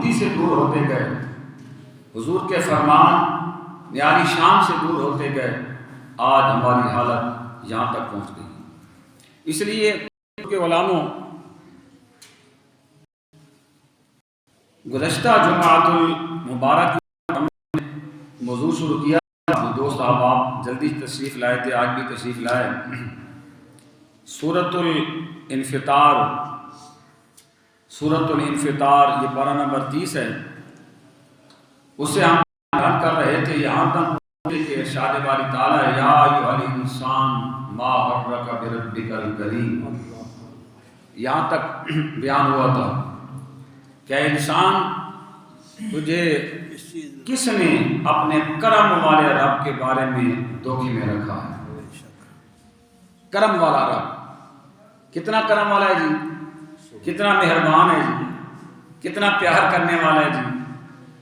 موجودی سے دور ہوتے گئے، حضور کے فرمان یعنی شان سے دور ہوتے گئے، آج ہماری حالت یہاں تک پہنچ گئی۔ اس لیے کہ علماء گزشتہ جمعۃ المبارک موضوع شروع کیا، دوست احباب جلدی تشریف لائے تھے، آج بھی تشریف لائے۔ سورۃ الانفطار، سورۃ الانفطار یہ پارہ نمبر 30 ہے، اسے ہم بیان کر رہے تھے یہاں تک کہ ارشاد باری تعالیٰ یا ایھا الانسان ما غرک بربک الکریم، یہاں تک بیان ہوا تھا کہ انسان تجھے کس نے اپنے کرم والے رب کے بارے میں دھوکے میں رکھا ہے۔ کرم والا رب کتنا کرم والا ہے جی، کتنا مہربان ہے جی، کتنا پیار کرنے والا ہے جی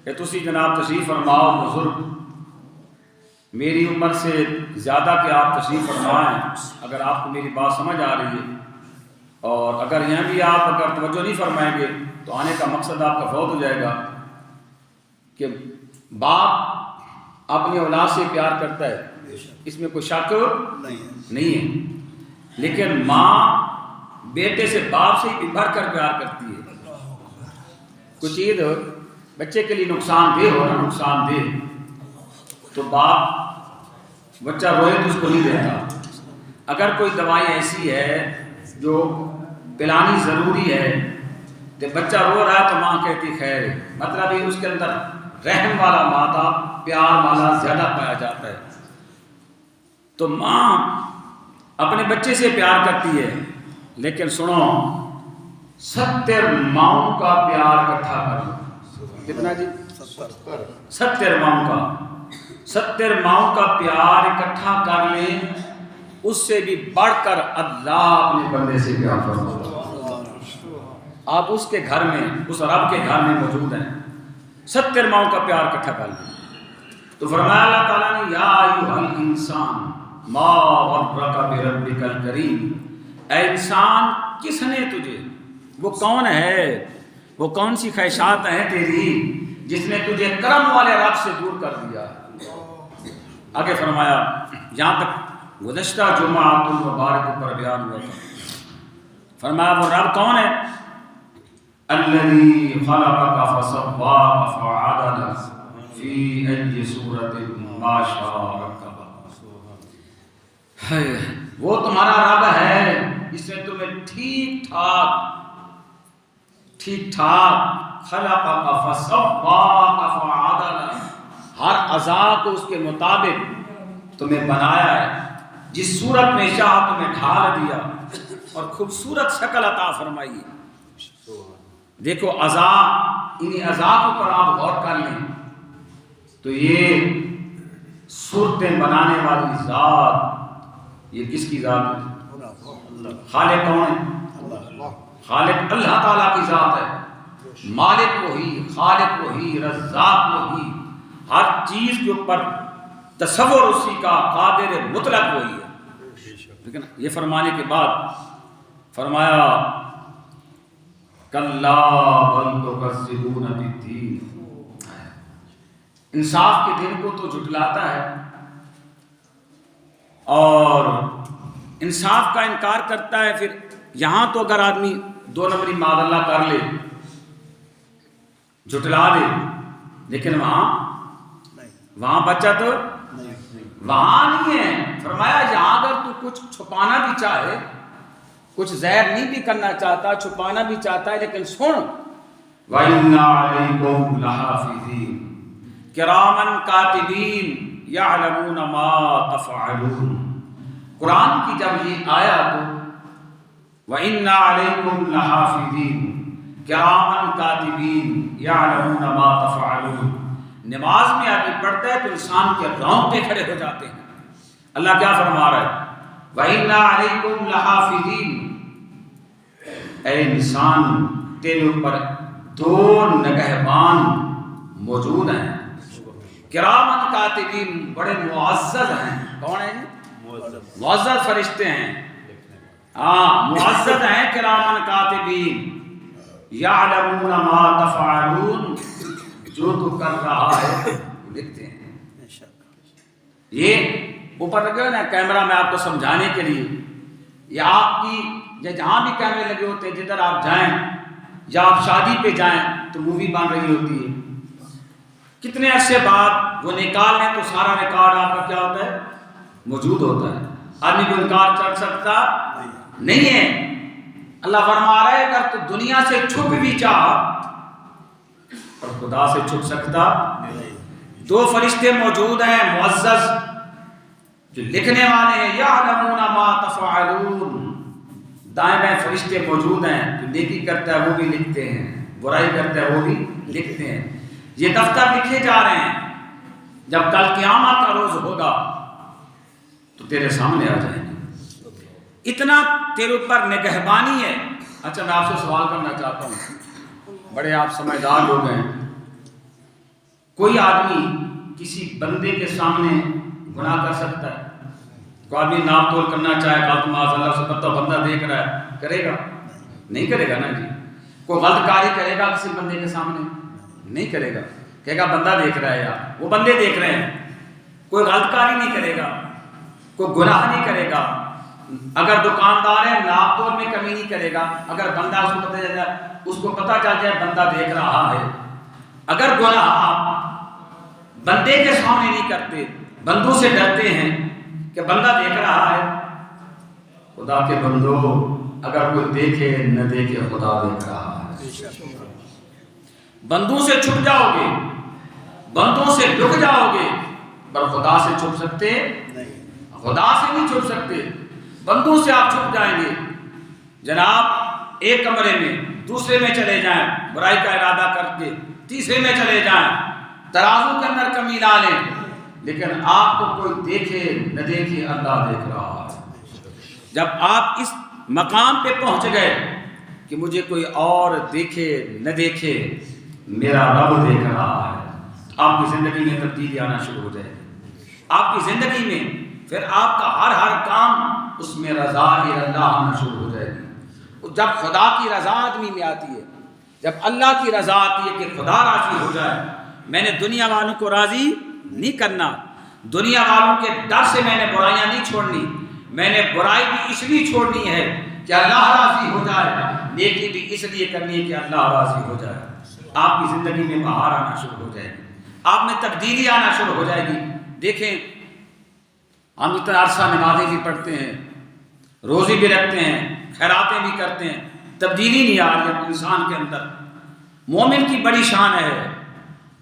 کہ تسی جناب تشریف فرماؤ بزرگ، میری عمر سے زیادہ کہ آپ تشریف فرمائیں، اگر آپ کو میری بات سمجھ آ رہی ہے، اور اگر یہاں بھی آپ اگر توجہ نہیں فرمائیں گے تو آنے کا مقصد آپ کا فوت ہو جائے گا کہ باپ اپنی اولاد سے پیار کرتا ہے، اس میں کوئی شک نہیں ہے، لیکن ماں بیٹے سے باپ سے ہی بڑھ کر پیار کرتی ہے۔ کوئی چیز بچے کے لیے نقصان دہ ہو نا، نقصان دہ، تو باپ بچہ روئے تو اس کو نہیں دیتا۔ اگر کوئی دوائی ایسی ہے جو پلانی ضروری ہے تو بچہ رو رہا ہے تو ماں کہتی خیر ہے، مطلب یہ اس کے اندر رحم والا مادہ، پیار والا زیادہ پایا جاتا ہے۔ تو ماں اپنے بچے سے پیار کرتی ہے، لیکن سنو 70 ماؤں کا پیار اکٹھا کر لو، کتنا جی؟ 70 ماؤں کا، 70 ماؤں کا پیار اکٹھا کر لیں، اس سے بھی بڑھ کر اللہ اپنے بندے سے پیار فرماتا ہے۔ آپ اس کے گھر میں، اس رب کے گھر میں موجود ہیں، 70 ماؤں کا پیار اکٹھا کر لیں تو فرمایا اللہ تعالیٰ نے یا ایھا الانسان ما غرک بربک الکریم، اے انسان کس نے تجھے، وہ کون ہے، وہ کون سی خواہشات ہیں تیری جس نے تجھے کرم والے رب سے دور کر دیا۔ آگے فرمایا، جہاں تک گزشتہ جمعۃ المبارک پر بیان ہوا تھا، فرمایا وہ رب کون ہے؟ الذی خلقک فسواک فعدلک فی ای صورت ما شاء رکبک، وہ تمہارا رب ہے جس نے تمہیں ٹھیک ٹھاک خلقک فسواک فعدلک، ہر اعضاء کو اس کے مطابق تمہیں بنایا ہے، جس صورت میں چاہا تمہیں ڈھال دیا اور خوبصورت شکل عطا فرمائی۔ دیکھو اعضاء، انہی اعضاء کو پر آپ غور کر لیں تو یہ صورتیں بنانے والی ذات، یہ کس کی ذات ہے؟ خالق کون ہے؟ خالق اللہ تعالیٰ کی ذات ہے، مالک وہی، خالق وہی، رزاق وہی، ہر چیز کے اوپر تصور اسی کا، قادر مطلق وہی ہے۔ لیکن یہ فرمانے کے بعد فرمایا کلا بل تکذبون بالدین، انصاف کے دن کو تو جھٹلاتا ہے اور انصاف کا انکار کرتا ہے۔ پھر یہاں تو اگر آدمی 2 نمبری معاذ اللہ کر لے، جھٹلا دے، لیکن وہاں بچت وہاں نہیں ہے۔ فرمایا یہاں اگر تو کچھ چھپانا بھی چاہے، کچھ ظاہر نہیں بھی کرنا چاہتا، چھپانا بھی چاہتا ہے، لیکن سن وَإِنَّ عَلَيْكُمْ لَحَافِظِينَ کِرَامًا کاتبین یعلمون ما تفعلون، قرآن کی جب یہ آیا تو وَإِنَّ عَلَيْكُمْ لَحَافِظِينَ کِرَامًا کاتبین یعلمون ما تفعلون، نماز میں آدمی پڑھتا ہے تو انسان کے رونگٹے کھڑے ہو جاتے ہیں۔ اللہ کیا فرما رہا ہے؟ وَإِنَّ عَلَيْكُمْ لَحَافِظِينَ، اے انسان تیرے اوپر 2 نگہبان موجود ہیں، کرامن کاتبین، بڑے معزز ہیں۔ کون ہیں جی؟ معزز فرشتے ہیں، معزز ہیں کرامن کاتبین، یعلمون ما تفعلون، جو تو کر رہا ہے لکھتے ہیں. یہ اوپر لگے نا کیمرہ میں آپ کو سمجھانے کے لیے. یہ آپ کی جہاں بھی کیمرے لگے ہوتے ہیں جدھر آپ جائیں یا آپ شادی پہ جائیں تو مووی بن رہی ہوتی ہے. کتنے عرصے بعد وہ نکال لیں تو سارا ریکارڈ آپ کا کیا ہوتا ہے؟ موجود ہوتا ہے. آدمی کو انکار کر سکتا نہیں ہے. اللہ فرما رہا ہے اگر تو دنیا سے چھپ بھی چاہ اور خدا سے چھپ سکتا نہیں. دو فرشتے موجود ہیں معزز جو لکھنے والے ہیں. یعلمون ما تفعلون. دائیں بائیں فرشتے موجود ہیں جو نیکی کرتا ہے وہ بھی لکھتے ہیں, برائی کرتا ہے وہ بھی لکھتے ہیں. یہ دفتر لکھے جا رہے ہیں. جب کل قیامت کا روز ہوگا تو تیرے سامنے آ جائیں گے. اتنا تیرے اوپر نگہبانی ہے. اچھا میں آپ سے سوال کرنا چاہتا ہوں, بڑے آپ سمجھدار لوگ ہیں. کوئی آدمی کسی بندے کے سامنے گناہ کر سکتا ہے؟ کوئی آدمی ناپ تول کرنا چاہے غلط معاذ اللہ سے کرتا بندہ دیکھ رہا ہے, کرے گا؟ نہیں کرے گا نا جی. کوئی غلط کاری کرے گا کسی بندے کے سامنے؟ نہیں کرے گا. کہے گا بندہ دیکھ رہا ہے یار, وہ بندے دیکھ رہے ہیں. کوئی غلط کاری نہیں کرے گا, کوئی گناہ نہیں کرے گا. اگر دکاندار ہے ناپ تول میں کمی نہیں کرے گا. اگر بندہ اس کو پتہ چل جائے بندہ دیکھ رہا ہے. اگر گناہ آپ بندے کے سامنے نہیں کرتے, بندوں سے ڈرتے ہیں کہ بندہ دیکھ رہا ہے. خدا کے بندو اگر کوئی دیکھے نہ دیکھے خدا دیکھ رہا ہے. بندوں سے چھپ جاؤ گے, بندوں سے لک جاؤ گے, پر خدا سے چھپ سکتے نہیں. خدا سے نہیں چھپ سکتے. بندوں سے آپ چھپ جائیں گے. جناب ایک کمرے میں دوسرے میں چلے جائیں برائی کا ارادہ کر کے, تیسرے میں چلے جائیں ترازو کے اندر کمی لا لیں, لیکن آپ کو کوئی دیکھے نہ دیکھے اللہ دیکھ رہا ہے. جب آپ اس مقام پہ پہنچ گئے کہ مجھے کوئی اور دیکھے نہ دیکھے میرا رب دیکھ رہا ہے, آپ کی زندگی میں تبدیلی آنا شروع ہو جائے گی. آپ کی زندگی میں پھر آپ کا ہر کام اس میں رضا اللہ آنا شروع ہو جائے گی. جب خدا کی رضا آدمی میں آتی ہے, جب اللہ کی رضا آتی ہے کہ خدا راضی ہو جائے, میں نے دنیا والوں کو راضی نہیں کرنا, دنیا والوں کے ڈر سے میں نے برائیاں نہیں چھوڑنی, میں نے برائی بھی اس لیے چھوڑنی ہے کہ اللہ راضی ہو جائے, نیکی بھی اس لیے کرنی ہے کہ اللہ راضی ہو جائے. آپ کی زندگی میں بہار آنا شروع ہو جائے گی, آپ میں تبدیلی آنا شروع ہو جائے گی. دیکھیں ہم اتنا عرصہ نمازیں بھی پڑھتے ہیں, روزے بھی رکھتے ہیں, خیراتیں بھی کرتے ہیں, تبدیلی نہیں آ رہی ہے انسان کے اندر. مومن کی بڑی شان ہے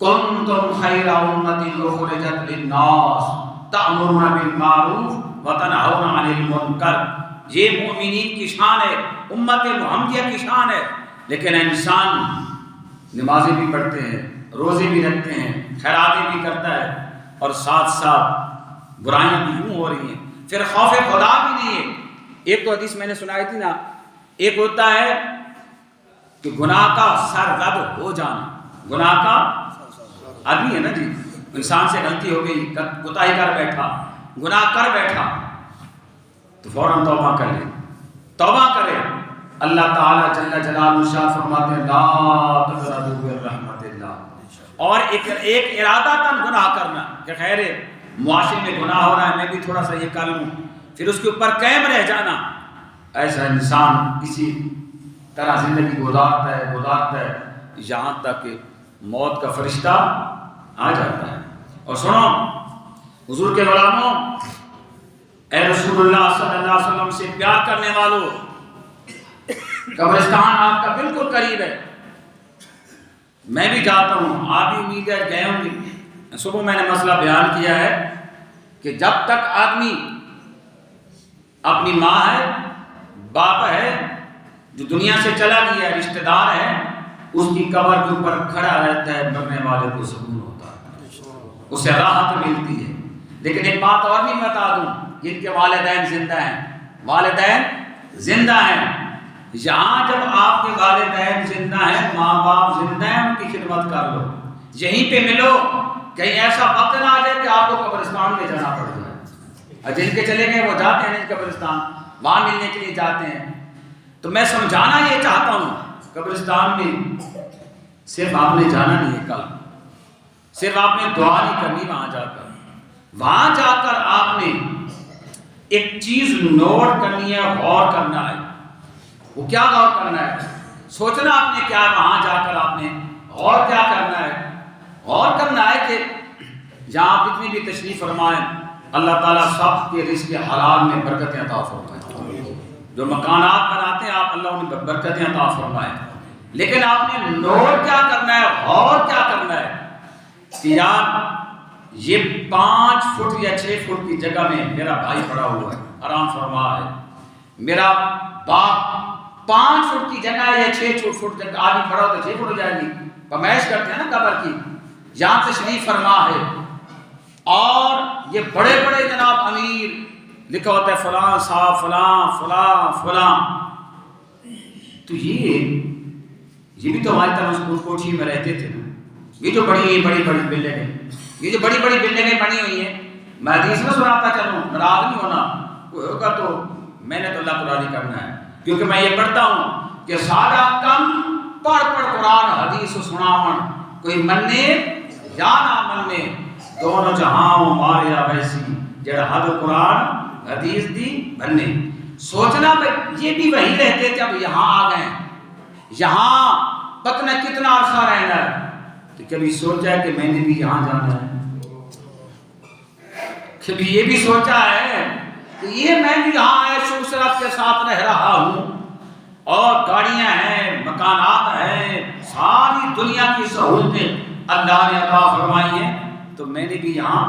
کنتم خیر امۃ اخرجت للناس تأمرون بالمعروف وتنہون عن المنکر. یہ مومنین کی شان ہے, امت محمدیہ کی شان ہے. لیکن انسان نمازیں بھی پڑھتے ہیں, روزے بھی رکھتے ہیں, خیراتیں بھی کرتا ہے, اور ساتھ ساتھ برائیاں بھی یوں ہو رہی ہیں, پھر خوف خدا بھی نہیں ہے. ایک تو حدیث میں نے سنائی تھی نا, ایک ہوتا ہے کہ گناہ کا سرزد ہو جانا. گناہ کا آدمی ہے نا جی, انسان سے غلطی ہو گئی, کوتاہی کر بیٹھا, گناہ کر بیٹھا تو فوراً توبہ کر لے, توبہ کرے. اللہ تعالیٰ جل جلالہ شاہ فرماتے ہیں لا تقنطوا من رحمت اللہ. اور ایک ارادہ تن گناہ کرنا کہ خیر معاشرے میں گناہ ہو رہا ہے میں بھی تھوڑا سا یہ کر لوں, پھر اس کے اوپر قائم رہ جانا. ایسا انسان اسی طرح زندگی گزارتا ہے یہاں تک کہ موت کا فرشتہ آ جاتا ہے. اور سنو حضور کے غلاموں, اے رسول اللہ صلی اللہ علیہ وسلم سے پیار کرنے والوں, قبرستان آپ کا بالکل قریب ہے. میں بھی جاتا ہوں, آپ بھی امید ہے گئے ہوں گے. صبح میں نے مسئلہ بیان کیا ہے کہ جب تک آدمی اپنی ماں ہے, باپ ہے, جو دنیا سے چلا گیا, رشتہ دار ہے, اس کی قبر کے اوپر کھڑا رہتا ہے, مرنے والے کو سکون ہوتا ہے, اسے راحت ملتی ہے. لیکن ایک بات اور بھی بتا دوں, جن کے والدین زندہ ہیں, والدین زندہ ہیں, یہاں جب آپ کے والدین زندہ ہیں, ماں باپ زندہ ہیں, ان کی خدمت کر لو, یہیں پہ ملو. کہیں ایسا وقت نہ آ جائے کہ آپ کو قبرستان میں جانا پڑ جائے. اور جن کے چلے گئے وہ جاتے ہیں قبرستان, وہاں ملنے کے لیے جاتے ہیں. تو میں سمجھانا یہ چاہتا ہوں قبرستان میں صرف آپ نے جانا نہیں ہے, کل صرف آپ نے دعا نہیں کرنی وہاں جا کر آپ نے ایک چیز نوٹ کرنی ہے، غور کرنا ہے۔ وہ کیا غور کرنا ہے؟ سوچنا آپ نے کیا، وہاں جا کر آپ نے غور کیا کرنا ہے؟ غور کرنا ہے کہ جہاں آپ اتنی بھی تشریف فرمائیں، اللہ تعالیٰ سب کے رزق حلال میں برکتیں عطا فرمائیں۔ جو مکانات بناتے ہیں آپ، اللہ انہیں برکتیں عطا فرمائیں۔ لیکن آپ نے نوٹ کیا کرنا ہے، غور کیا کرنا ہے کہ یار یہ 5 فٹ یا 6 فٹ کی جگہ میں میرا بھائی پڑا ہوا ہے، آرام فرما ہے، میرا باپ 5 فٹ کی جگہ یا 6 فٹ جگہ آدمی پڑا ہو تو 6 فٹ ہو جائے گی، پمائش کرتے ہیں نا قبر کی، جہاں تشریف فرما ہے۔ اور یہ بڑے بڑے جناب امیر لکھا ہوتا ہے فلاں صاحب فلاں فلاں فلاں، تو یہ بھی تو ہماری طرح اس کوٹھی میں رہتے تھے نا۔ یہ جو بڑی بڑی بلڈنگیں، یہ جو بڑی بڑی بلڈنگیں بنی ہوئی ہیں، میں حدیث میں سناتا چلوں، ناراض نہیں ہونا، کوئی ہوگا تو میں نے تو اللہ کو راضی کرنا ہے، کیونکہ میں یہ پڑھتا ہوں کہ سارا کم پڑھ قرآن حدیث سناون، کوئی مننے یا نہ مننے، دونوں جہاں ماریا ویسی جڑا حد قرآن حدیث دی بننے۔ سوچنا یہ بھی وہی رہتے تھے، اب یہاں آ گئے، یہاں پتہ کتنا عرصہ رہنا ہے، تو کبھی سوچا ہے کہ میں نے بھی یہاں جانا ہے؟ کبھی یہ بھی سوچا ہے کہ یہ میں بھی یہاں عیش و عشرت کے ساتھ رہ رہا ہوں، اور گاڑیاں ہیں، مکانات ہیں، ساری دنیا کی سہولتیں اللہ نے عطا فرمائی ہیں، تو میں نے بھی یہاں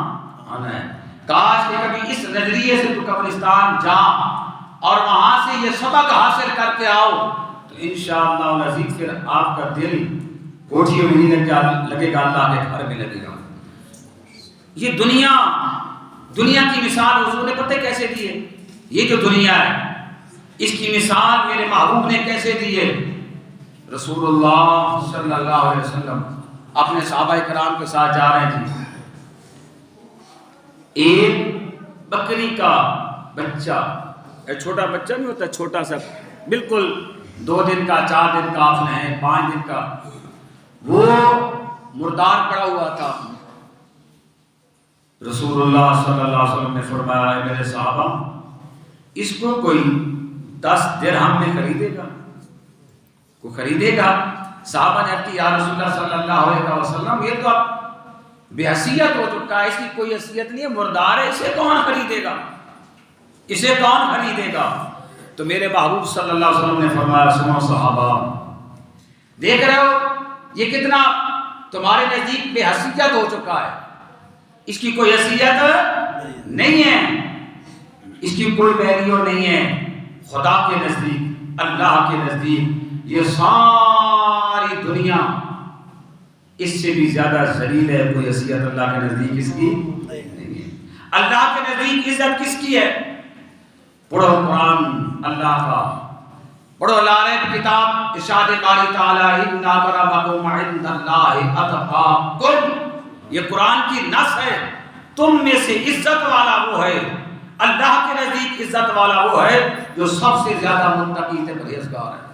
آنا ہے۔ کاش کہ کبھی اس نظریے سے تو قبرستان جا اور وہاں سے یہ سبق حاصل کر کے آؤ، تو انشاءاللہ العزیز پھر آپ کا دل کوٹھیوں میں نہیں لگے گا، اللہ کے گھر میں لگے گا۔ یہ دنیا کی مثال حضور نے پتہ کیسے دی ہے؟ یہ جو دنیا ہے اس کی مثال میرے محبوب نے کیسے دی ہے؟ رسول اللہ صلی اللہ علیہ وسلم اپنے صحابہ کرام کے ساتھ جا رہے تھے، ایک بکری کا بچہ، ایک چھوٹا بچہ نہیں ہوتا، چھوٹا سا بالکل 2 دن کا 4 دن کا آپ نے 5 دن کا، وہ مردار پڑا ہوا تھا۔ رسول اللہ صلی اللہ علیہ وسلم نے فرمایا ہے میرے صحابہ، اس کو کوئی 10 درہم میں خریدے گا؟ کوئی خریدے گا؟ صحابہ نے کہا یا رسول اللہ صلی اللہ علیہ وسلم، یہ تو اب بے حیثیت ہو چکا ہے، اس کی کوئی حیثیت نہیں ہے، مردار ہے، اسے کون خریدے گا؟ اسے کون خریدے گا؟ تو میرے محبوب صلی اللہ علیہ وسلم نے فرمایا سنو صحابہ، دیکھ رہے ہو یہ کتنا تمہارے نزدیک بے حیثیت ہو چکا ہے، اس کی کوئی حیثیت نہیں ہے، اس کی کوئی ویلیو نہیں ہے، خدا کے نزدیک، اللہ کے نزدیک یہ ساری دنیا اس سے بھی زیادہ ذلیل ہے، کوئی حیثیت اللہ کے نزدیک اس کی نہیں ہے۔ اللہ کے نزدیک عزت کس کی ہے؟ پڑھو قرآن اللہ کا، پڑھو لارب کتاب ارشاد باری تعالی ان اکرمکم عند اللہ اتقاکم، یہ قرآن کی نص ہے، تم میں سے عزت والا وہ ہے، اللہ کے نزدیک عزت والا وہ ہے جو سب سے زیادہ متقی تے پرہیزگار ہے۔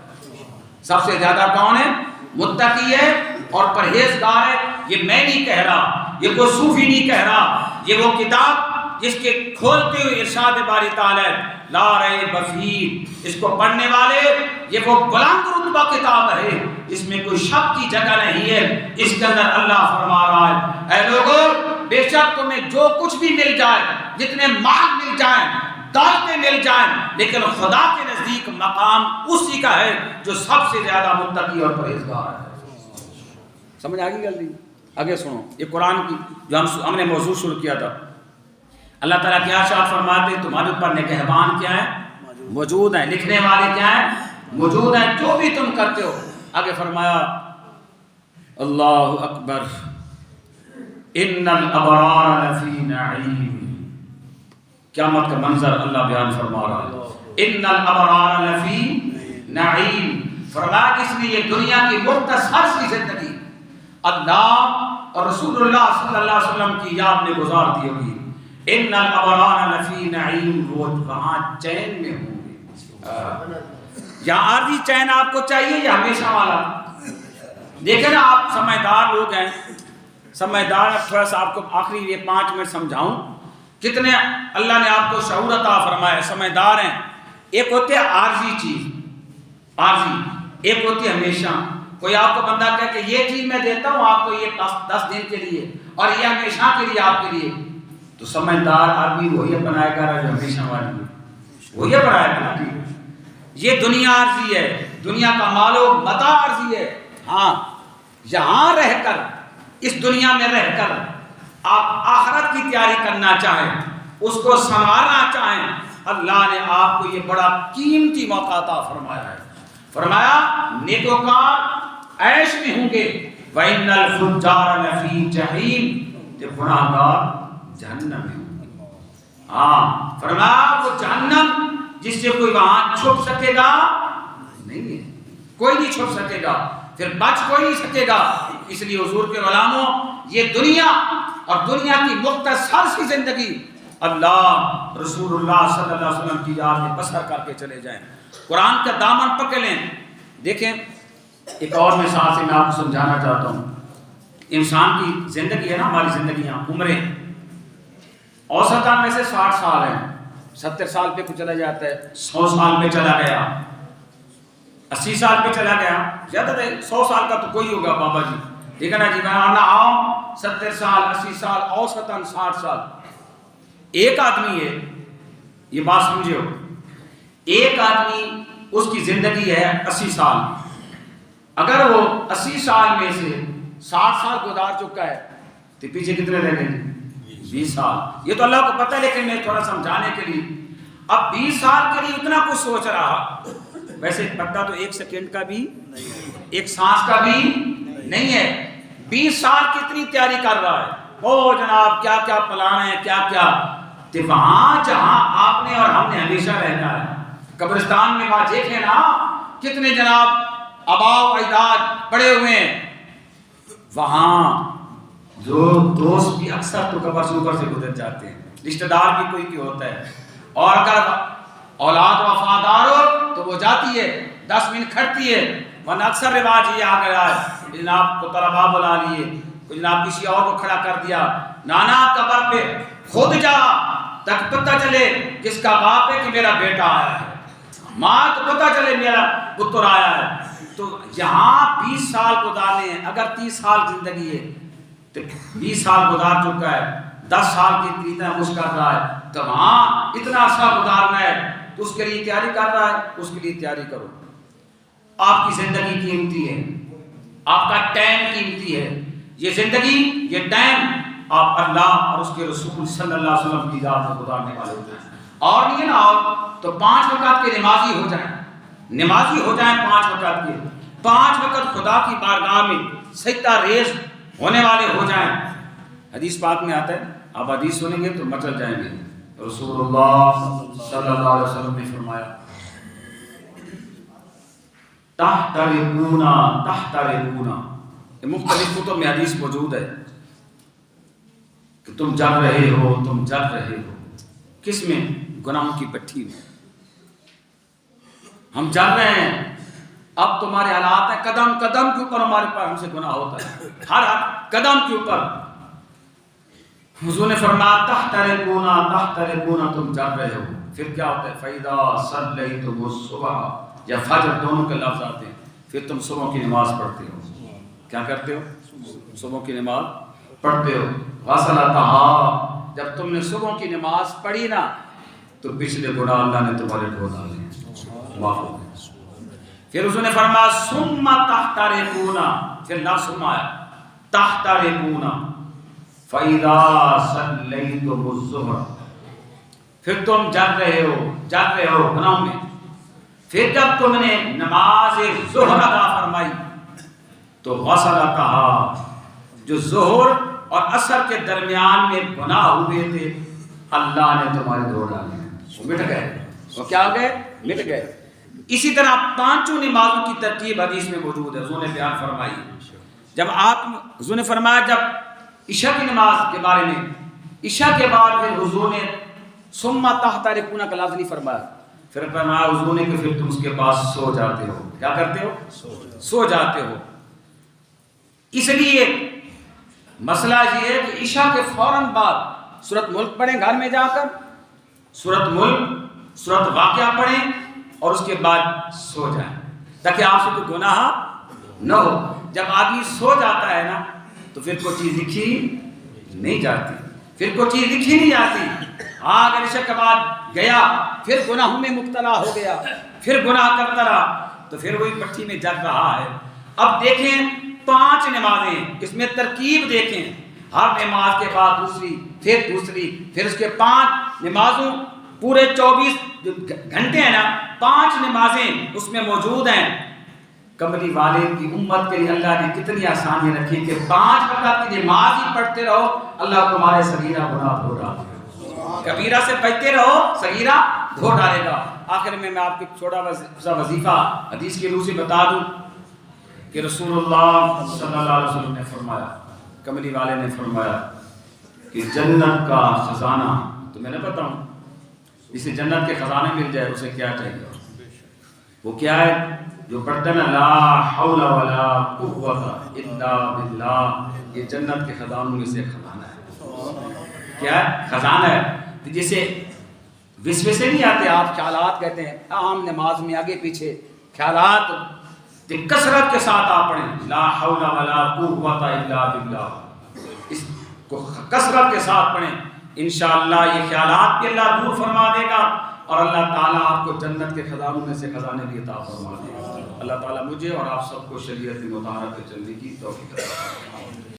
سب سے زیادہ کون ہے؟ متقی ہے اور پرہیزگار ہے۔ یہ میں نہیں کہہ رہا، یہ کوئی صوفی نہیں کہہ رہا، یہ وہ کتاب جس کے کھولتے ہوئے ارشاد باری تعالی لا ریب فیہ، اس کو پڑھنے والے یہ وہ بلند رتبہ کتاب ہے، اس میں کوئی شک کی جگہ نہیں ہے، اس کے اندر اللہ فرما رہا ہے اے لوگوں بے شک تمہیں جو کچھ بھی مل جائے، جتنے مال مل جائیں، دولتیں مل جائیں، لیکن خدا کے نزدیک مقام اسی کا ہے جو سب سے زیادہ متقی اور پرہیزگار ہے۔ سمجھ آ گئی گل نہیں؟ آگے سنو، یہ قرآن کی جو ہم نے موضوع شروع کیا تھا، اللہ تعالیٰ کیا ارشاد فرماتے ہیں تمہارے اوپر نگہبان کیا ہے؟ موجود ہیں، لکھنے والے کیا ہیں؟ موجود ہیں، جو بھی تم کرتے ہو۔ آگے فرمایا اللہ اکبر ان الابرار لفی نعیم، قیامت کا منظر اللہ بیان فرما رہا ہے، ان الابرار لفی نعیم، فرمایا کہ اس نے یہ دنیا کی مختصر سی زندگی اللہ اور رسول اللہ صلی اللہ علیہ وسلم کی یاد میں گزار دی ہوگی۔ ان الابرار لفی نعیم، وہ وہاں چین میں ہوں گے۔ یہاں عارضی چین آپ کو چاہیے یا ہمیشہ والا؟ دیکھیں نا، آپ سمجھدار لوگ ہیں، سمجھدار. اب تھوڑا سا آپ کو آخری یہ 5 منٹ سمجھاؤں کتنے اللہ نے آپ کو شعور عطا فرمایا. سمجھدار ہیں. ایک ہوتی ہے عارضی چیز، عارضی. ایک ہوتی ہے ہمیشہ. کوئی آپ کو بندہ کہے کہ یہ چیز میں دیتا ہوں آپ کو، یہ 10 دن کے لیے اور یہ ہمیشہ کے لیے آپ کے لیے، تو سمجھدار آدمی وہی بنائے گا جو ہمیشہ والی ہے، وہی بنائے گا نا. یہ دنیا عارضی ہے، دنیا کا مال و متاع عارضی ہے. ہاں یہاں رہ کر، اس دنیا میں رہ کر آپ آخرت کی تیاری کرنا چاہیں، اس کو سنوارنا چاہیں، اللہ نے آپ کو یہ بڑا قیمتی موقع عطا فرمایا ہے. فرمایا نیکوکار عیش میں ہوں گے، وَإِنَّ الْفُجَّارَ لَفِي جَحِيمٍ، کہ گناہگار جہنم میں ہوں گے. ہاں فرمایا وہ جہنم جس سے کوئی وہاں چھپ سکے گا نہیں ہے، کوئی نہیں چھپ سکے گا، پھر بچ کوئی نہیں سکے گا. اس لیے حضور کے غلاموں، یہ دنیا اور دنیا کی مختصر سی زندگی اللہ رسول اللہ صلی اللہ علیہ وسلم کی یاد میں بسر کر کے چلے جائیں. قرآن کا دامن پکڑ لیں. دیکھیں ایک اور مثال سے میں آپ کو سمجھانا چاہتا ہوں. انسان کی زندگی ہے نا، ہماری زندگیاں، عمریں اوسطاً میں سے 60 سال ہیں. 70 سال پہ کچھ چلا جاتا ہے، 100 سال پہ چلا گیا، 80 سال پہ چلا گیا، زیادہ تر 100 سال کا تو کوئی ہوگا بابا جی، ٹھیک ہے نا جی. میں عام 70 سال 80 سال اوسطاً 60 سال. ایک آدمی ہے، یہ بات سمجھو، ایک آدمی اس کی زندگی ہے 80 سال. اگر وہ 80 سال میں سے 60 سال گزار چکا ہے تو پیچھے کتنے رہ گئے؟ 20 سال. یہ تو اللہ کو پتہ ہے، لیکن میں تھوڑا سمجھانے کے لیے اب 20 سال کے لیے اتنا کچھ سوچ رہا. ویسے پتہ تو 1 سیکنڈ کا بھی، 1 سانس کا بھی نہیں ہے. 20 سال کتنی تیاری کر رہا ہے. او جناب کیا کیا پلان ہے، کیا کیا. تو وہاں جہاں آپ نے اور ہم نے ہمیشہ رہنا ہے، قبرستان میں وہاں دیکھیں نا کتنے جناب آباء و اجداد پڑے ہوئے ہیں. وہاں جو دوست بھی اکثر تو قبر سے اوپر سے گزر جاتے ہیں، رشتہ دار بھی کوئی کی ہوتا ہے، اور اگر اولاد وفادار ہو تو وہ جاتی ہے 10 منٹ کھڑتی ہے. ورنہ اکثر رواج یہ آ گیا ہے، جناب کو طلباء بلا لیے، جناب کسی اور کو کھڑا کر دیا. نانا قبر پہ خود جا تک پتہ چلے کس کا باپ ہے کہ میرا بیٹا آیا ہے، ماں تو پتہ چلے میرا پتر آیا ہے. تو یہاں 20 سال گزارنے ہیں. اگر 30 سال زندگی ہے تو 20 سال گزار چکا ہے، 10 سال کی اتنا مشق کر رہا ہے، تو وہاں اتنا عرصہ گزارنا ہے تو اس کے لیے تیاری کر رہا ہے. اس کے لیے تیاری کرو. آپ کی زندگی قیمتی ہے، آپ کا ٹائم قیمتی ہے. یہ زندگی، یہ ٹائم آپ اللہ اور اس کے رسول صلی اللہ علیہ وسلم کی ذات میں گزارنے والے ہوتے ہیں. اور نہیں ہے نا، اور تو 5 وقت کے نمازی ہو جائیں، نمازی ہو جائیں 5 وقت کے، 5 وقت خدا کی بارگاہ میں سجدہ ریز ہونے والے ہو جائیں. حدیث پاک میں آتا ہے، آپ حدیث سنیں گے تو مچل جائیں گے. رسول اللہ صلی اللہ علیہ وسلم نے فرمایا تحترقونا تحترقونا. مختلف کتب میں حدیث موجود ہے کہ تم جل رہے ہو، تم جل رہے ہو. کس میں؟ گناہوں کی بٹھی میں. ہم جل رہے ہیں. اب تمہارے حالات ہیں، قدم قدم کے اوپر ہمارے پاس ہم سے گناہ ہوتا ہے، ہر قدم کے اوپر. حضور نے فرمایا تحترقونا تحترقونا، تم جل رہے ہو. پھر کیا ہوتا ہے؟ فَإِذَا صَلَّيْتُمُ الصُّبْحَ یا فجر دونوں کے لفظ آتے ہیں. پھر تم صبح کی نماز پڑھتے ہو. کیا کرتے ہو؟ صبح کی نماز پڑھتے ہو. غسلتہا، جب تم نے صبح کی نماز پڑھی نا تو پچھلے گناہ اللہ نے تمہارے دھو ڈالے، معاف ہو گئے. پھر اس نے فرمایا ثم تحترقونا، پھر لفظ آیا تحترقونا فَإِذَا صَلَّيْتُمُ الظُّهْرَ، پھر تم جل رہے ہو گناہوں میں. پھر جب تم نے نماز ظہر ادا فرمائی تو غسلتہا، جو ظہر اور عصر کے درمیان میں گناہ ہوئے تھے اللہ نے تمہارے دھو ڈالے، مٹ گئے. وہ کیا ہو گئے؟ مٹ گئے. اسی طرح 5 نمازوں کی ترتیب حدیث میں موجود ہے. حضور نے بیان فرمائی، جب حضور نے فرمایا جب عشاء کی نماز کے بارے میں، عشاء کے بعد پھر حضور نے ثم تحترقونا کا لفظ نہیں فرمایا. پھر فرمایا حضور نے کہ پھر تم اس کے پاس سو جاتے ہو. کیا کرتے ہو؟ سو جاتے ہو. اس لیے مسئلہ یہ ہے کہ عشاء کے فوراً بعد سورۃ ملک پڑھیں گھر میں جا کر، سورۃ ملک، سورۃ واقعہ پڑھیں اور اس کے بعد سو جائیں تاکہ آپ سے کوئی گناہ نہ ہو۔ جب آدمی سو جاتا ہے نا تو پھر کوئی چیز لکھی نہیں جاتی، پھر کوئی چیز لکھی نہیں جاتی۔ اگر عشاء کے بعد گیا پھر گناہوں میں مبتلا ہو گیا، پھر گناہ کرتا رہا تو پھر وہی پٹھی میں جل رہا ہے۔ اب دیکھیں 5 نمازیں، اس میں ترکیب دیکھیں، ہر نماز کے بعد دوسری، پھر دوسری، پھر اس کے 5 نمازوں، پورے 24 جو گھنٹے ہیں نا 5 نمازیں اس میں موجود ہیں۔ کملی والے کی امت کے لیے اللہ نے کتنی آسانی رکھی کہ 5 وقت کی نماز ہی پڑھتے رہو، اللہ تمہارے صغیرہ گناہ دھو ڈالے گا، کبیرہ سے بچتے رہو صغیرہ دھو ڈالے گا۔ آخر میں آپ کو چھوٹا سا وظیفہ حدیث کی روح سے بتا دوں کہ رسول اللہ صلی اللہ علیہ وسلم نے فرمایا، کملی والے نے فرمایا کہ جنت کا خزانہ، تو میں نے بتاؤں جسے جنت کے خزانے مل جائے اسے کیا چاہیے؟ وہ کیا ہے؟ جو پڑھتا ہے نا لا حول ولا قوت الا باللہ، یہ جنت کے خزانوں میں سے خزانہ ہے۔ کیا ہے؟ خزانہ ہے۔ تو جسے وسوسے نہیں آتے، آپ خیالات کہتے ہیں عام نماز میں آگے پیچھے خیالات، کثرت کے ساتھ آپ پڑھیں لا حول ولا قوت الا باللہ، اس کو کثرت کے ساتھ پڑھیں، انشاءاللہ یہ خیالات بھی اللہ دور فرما دے گا اور اللہ تعالیٰ آپ کو جنت کے خزانوں میں سے خزانے بھی عطا فرما دے گا۔ اللہ تعالیٰ مجھے اور آپ سب کو شریعت مطہرہ پہ چلنے کی توفیق عطا فرمائے۔